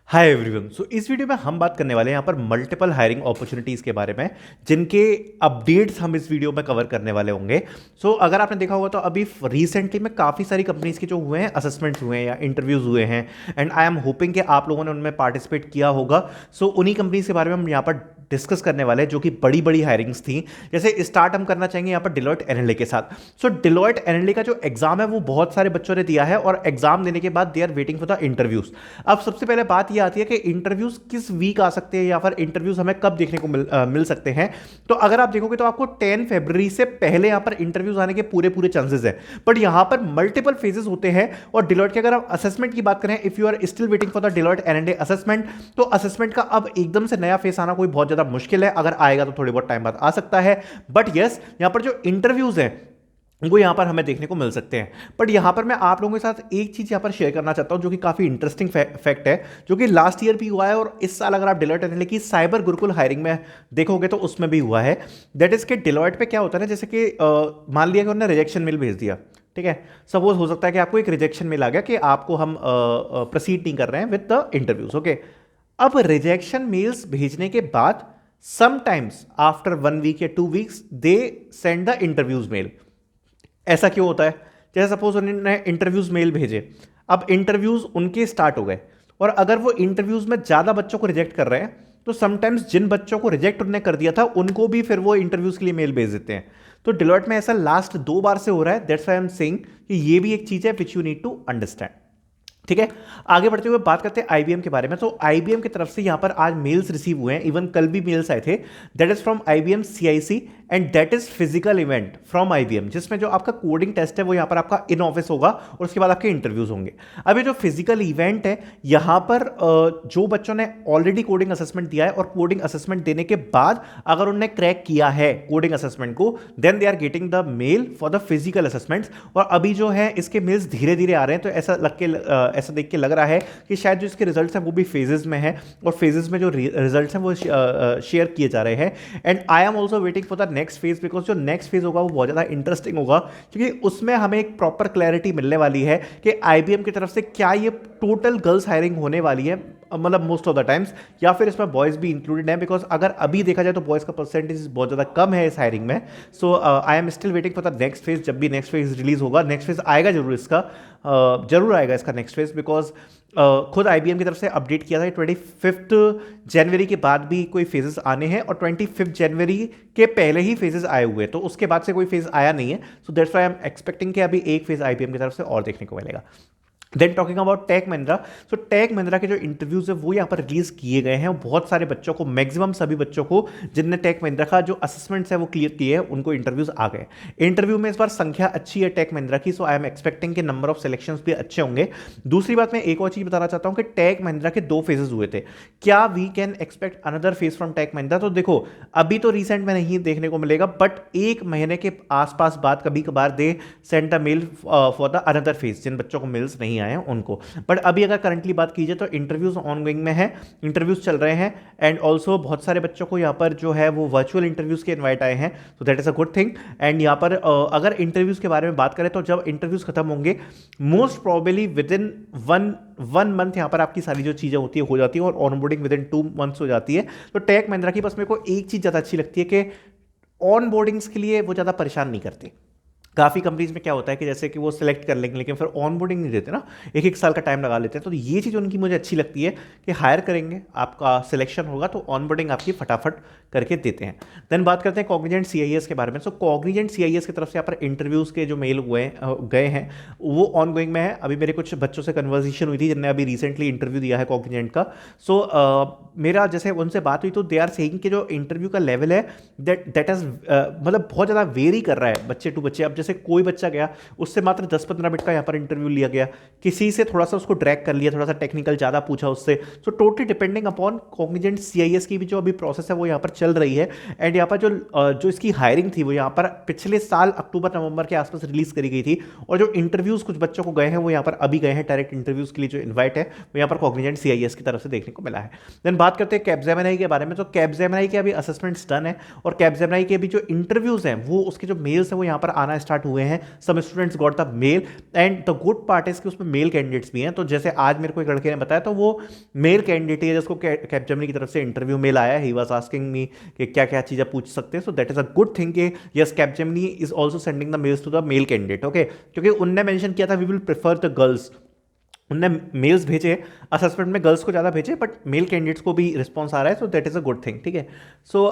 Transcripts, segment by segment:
Hi everyone. इस video में हम बात करने वाले हैं यहाँ पर मल्टीपल हायरिंग अपॉर्चुनिटीज़ के बारे में, जिनके अपडेट्स हम इस वीडियो में कवर करने वाले होंगे। अगर आपने देखा होगा तो अभी रिसेंटली में काफ़ी सारी कंपनीज के जो हुए हैं असेसमेंट्स हुए हैं या इंटरव्यूज़ हुए हैं, एंड आई एम होपिंग कि आप लोगों ने उनमें पार्टिसिपेट किया होगा। उन्हीं कंपनीज के बारे में हम यहाँ पर डिस्कस करने वाले हैं जो कि बड़ी बड़ी हायरिंग्स थी। जैसे स्टार्ट हम करना चाहेंगे यहाँ पर डिलॉयट एनएलए के साथ। डिलॉयट एनएलए का जो एग्जाम है वो बहुत सारे बच्चों ने दिया है, और एग्जाम देने के बाद they are waiting for the interviews. अब सबसे पहले बात ये आती है कि इंटरव्यूज किस वीक आ सकते हैं या फिर इंटरव्यूज हमें कब देखने को मिल सकते हैं। तो अगर आप देखोगे तो आपको 10 फरवरी से पहले यहां पर इंटरव्यूज आने के पूरे पूरे चांसेस है। बट यहां पर मल्टीपल फेजेस होते हैं, और डिलॉयट के अगर आप असेसमेंट की बात करें, if you are still waiting for the Deloitte NLA assessment, तो असेसमेंट का अब एकदम से नया फेस आना कोई बहुत ज्यादा मुश्किल है। अगर आएगा तो थोड़ी बहुत टाइम बाद आ सकता है, बट यस यहां पर जो इंटरव्यूज हैं वो यहां पर हमें देखने को मिल सकते हैं। बट यहां पर मैं आप लोगों के साथ एक चीज यहां पर शेयर करना चाहता हूं जो कि काफी इंटरेस्टिंग फैक्ट है, जो कि लास्ट ईयर भी हुआ है और इस साल अगर आप डिलॉयट एनएलए की साइबर गुरुकुल हायरिंग में देखोगे तो उसमें भी हुआ है। दैट इज के डिलॉयट पे क्या होता है ना, जैसे कि मान लिया कि उन्होंने रिजेक्शन मेल भेज दिया, ठीक है। सपोज हो सकता है कि आपको एक रिजेक्शन मेल आ गया कि आपको हम प्रोसीड नहीं कर रहे हैं विद द इंटरव्यूज, ओके। अब रिजेक्शन मेल्स भेजने के बाद समटाइम्स आफ्टर 1 वीक या 2 weeks they send the interviews mail. ऐसा क्यों होता है? जैसे सपोज उन्होंने इंटरव्यूज मेल भेजे, अब इंटरव्यूज उनके स्टार्ट हो गए, और अगर वो इंटरव्यूज में ज्यादा बच्चों को रिजेक्ट कर रहे हैं तो समटाइम्स जिन बच्चों को रिजेक्ट उन्होंने कर दिया था उनको भी फिर वो इंटरव्यूज के लिए मेल भेज देते हैं। तो डिलॉयट में ऐसा लास्ट 2 बार से हो रहा है। That's why I am saying कि ये भी एक चीज है which you need to understand, ठीक है। आगे बढ़ते हुए बात करते हैं आईबीएम के बारे में। आईबीएम की तरफ से यहां पर आज मेल्स रिसीव हुए हैं, इवन कल भी मेल्स आए थे। That is from IBM CIC, and that is physical event from IBM, जिसमें जो आपका कोडिंग टेस्ट है वो यहां पर आपका इन ऑफिस होगा, और उसके बाद आपके इंटरव्यूज होंगे। अब ये जो फिजिकल इवेंट है, यहां पर जो बच्चों ने ऑलरेडी कोडिंग असेसमेंट दिया है और कोडिंग असेसमेंट देने के बाद अगर उन्होंने क्रैक किया है कोडिंग असेसमेंट को, then they are getting the mail for the physical assessments. और अभी जो है इसके मेल्स धीरे धीरे आ रहे हैं, तो ऐसा देख के लग रहा है कि शायद जो इसके रिजल्ट्स हैं वो भी फेजेस में है, और फेजेस में जो रिजल्ट्स हैं वो शेयर किए जा रहे हैं। And I am also waiting for the next phase, because जो नेक्स्ट फेज होगा वो बहुत ज़्यादा इंटरेस्टिंग होगा, क्योंकि उसमें हमें एक प्रॉपर क्लैरिटी मिलने वाली है कि आईबीएम की तरफ से क्या ये टोटल गर्ल्स हायरिंग होने वाली है, मतलब मोस्ट ऑफ द टाइम्स, या फिर इसमें बॉयज़ भी इंक्लूडेड हैं। बिकॉज अगर अभी देखा जाए तो बॉयज़ का परसेंटेज बहुत ज़्यादा कम है इस हायरिंग में। I am still waiting for the next phase. जब भी नेक्स्ट फेज रिलीज होगा, नेक्स्ट फेज आएगा जरूर इसका, जरूर आएगा इसका नेक्स्ट फेज, बिकॉज खुद आईबीएम की तरफ से अपडेट किया था 25 जनवरी के बाद भी कोई फेजेस आने हैं, और 25 जनवरी के पहले ही फेजेस आए हुए, तो उसके बाद से कोई फेज आया नहीं है। That's why I am expecting कि अभी एक फेज आईबीएम की तरफ से और देखने को मिलेगा। Then talking about Tech Mahindra, Tech Mahindra के जो इंटरव्यूज है वो यहाँ पर रिलीज किए गए हैं। बहुत सारे बच्चों को, मैक्सिमम सभी बच्चों को जिनने टेक महिंद्रा का जो असेसमेंट्स है वो क्लियर किए हैं, उनको इंटरव्यूज आ गए। इंटरव्यू में इस बार संख्या अच्छी है टेक महिंद्रा की, सो आई एम एक्सपेक्टिंग कि नंबर ऑफ सिलेक्शंस भी अच्छे होंगे। दूसरी बात मैं एक और चीज बताना चाहता हूँ कि टेक महिंद्रा के 2 फेजेस हुए थे। क्या we can expect another phase from Tech Mahindra? तो देखो, अभी तो रिसेंट में नहीं देखने को मिलेगा, बट 1 महीने के आसपास बाद कभी कभार they send the mail for the another phase, जिन बच्चों को मेल्स नहीं आए हैं उनको। बट अभी अगर करंटली बात कीजिए तो इंटरव्यूज ऑनगोइंग में है, इंटरव्यूज चल रहे हैं, एंड ऑल्सो बहुत सारे बच्चों को यहाँ पर जो है वो वर्चुअल इंटरव्यूज के इनवाइट आए हैं, so that is a good thing. And यहाँ पर अगर इंटरव्यूज के बारे में बात करें तो जब इंटरव्यूज खत्म होंगे, most probably with in one month यहाँ पर आपकी सारी जो चीज़ें होती है हो जाती है, और ऑनबोर्डिंग विद इन 2 मंथ्स हो जाती है। तो टेक महिंद्रा की बस मेरे को एक चीज़ ज़्यादा अच्छी लगती है कि ऑन बोर्डिंग्स के लिए वो ज़्यादा परेशान नहीं करते। काफ़ी कंपनीज में क्या होता है कि जैसे कि वो सिलेक्ट कर लेंगे लेकिन फिर ऑन बोर्डिंग नहीं देते ना, 1-1 साल का टाइम लगा लेते हैं। तो ये चीज़ उनकी मुझे अच्छी लगती है कि हायर करेंगे, आपका सिलेक्शन होगा तो ऑन बोर्डिंग आपकी फटाफट करके देते हैं। देन बात करते हैं कॉग्निजेंट सीआईएस के बारे में। कॉग्निजेंट सीआईएस की तरफ से यहाँ पर इंटरव्यूज़ के जो मेल हुए गए हैं वो ऑन गोइंग में है। अभी मेरे कुछ बच्चों से कन्वर्सेशन हुई थी जिनने अभी रिसेंटली इंटरव्यू दिया है कॉग्निजेंट का। मेरा जैसे उनसे बात हुई तो दे आर सेइंग कि जो इंटरव्यू का लेवल है दैट इज मतलब बहुत ज़्यादा वेरी कर रहा है बच्चे टू बच्चे। अब जैसे कोई बच्चा गया, उससे मात्र 10-15 मिनट का यहाँ पर इंटरव्यू लिया गया, किसी से थोड़ा सा उसको ड्रैग कर लिया, थोड़ा सा टेक्निकल ज़्यादा पूछा उससे। Totally depending upon Cognizant CIS की भी जो अभी प्रोसेस है वो यहाँ पर चल रही है। एंड यहाँ पर जो इसकी हायरिंग थी वो यहाँ पर पिछले साल अक्टूबर-नवंबर के आसपास रिलीज करी गई थी, और जो इंटरव्यूज़ कुछ बच्चों को गए हैं वो यहाँ पर अभी गए हैं डायरेक्ट इंटरव्यूज़ के लिए। जो इन्वाइट है वो यहाँ पर कॉग्निजेंट सीआईएस की तरफ से देखने को मिला है। देन बात करते हैं कैपजेमिनी के बारे में। कैपजेमिनी के अभी असेसमेंट्स डन है, और कैपजेमिनी के भी जो इंटरव्यूज़ हैं वो उसके जो मेल्स हैं वो यहाँ पर आना स्टार्ट हुए हैं, some students got the mail and the good part is कि उसमें मेल कैंडिडेट्स भी हैं। तो जैसे आज मेरे को एक लड़के ने बताया तो वो मेल कैंडिडेट है जिसको कैपजेमिनी की तरफ से इंटरव्यू मेल आया, ही वाज आस्किंग मी कि क्या क्या चीज़ें पूछ सकते हैं। So that is a good thing कि yes Capgemini is also sending the mails to the male candidate, okay, क्योंकि उनने मेंशन किया था we will prefer the girls, उनने मेल्स भेजे असेसमेंट में, गर्ल्स को ज़्यादा भेजे बट मेल कैंडिडेट्स को भी रिस्पॉन्स आ रहा है, so that is a good thing, ठीक है। सो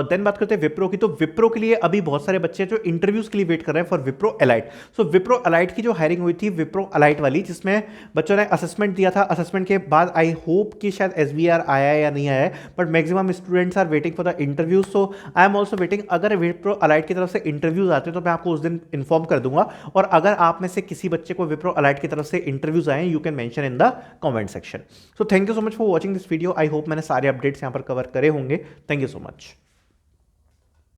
देन बात करते हैं विप्रो की। तो विप्रो के लिए अभी बहुत सारे बच्चे जो इंटरव्यूज़ के लिए वेट कर रहे हैं for Wipro Elite. So Wipro Elite की जो हायरिंग हुई थी विप्रो एलाइट वाली, जिसमें बच्चों ने असेसमेंट दिया था, असेसमेंट के बाद आई होप कि शायद SBR आया है या नहीं आया है, but maximum students are waiting for the interviews, so I am also waiting. अगर विप्रो एलाइट की तरफ से इंटरव्यूज आते हैं तो मैं आपको उस दिन इन्फॉर्म कर दूंगा, और अगर आप में से किसी बच्चे को विप्रो एलाइट की तरफ से इंटरव्यूज आए you can mention in the comment section. So thank you so much for watching this video. I hope मैंने सारे अपडेट्स यहाँ पर कवर करे होंगे। Thank you so much.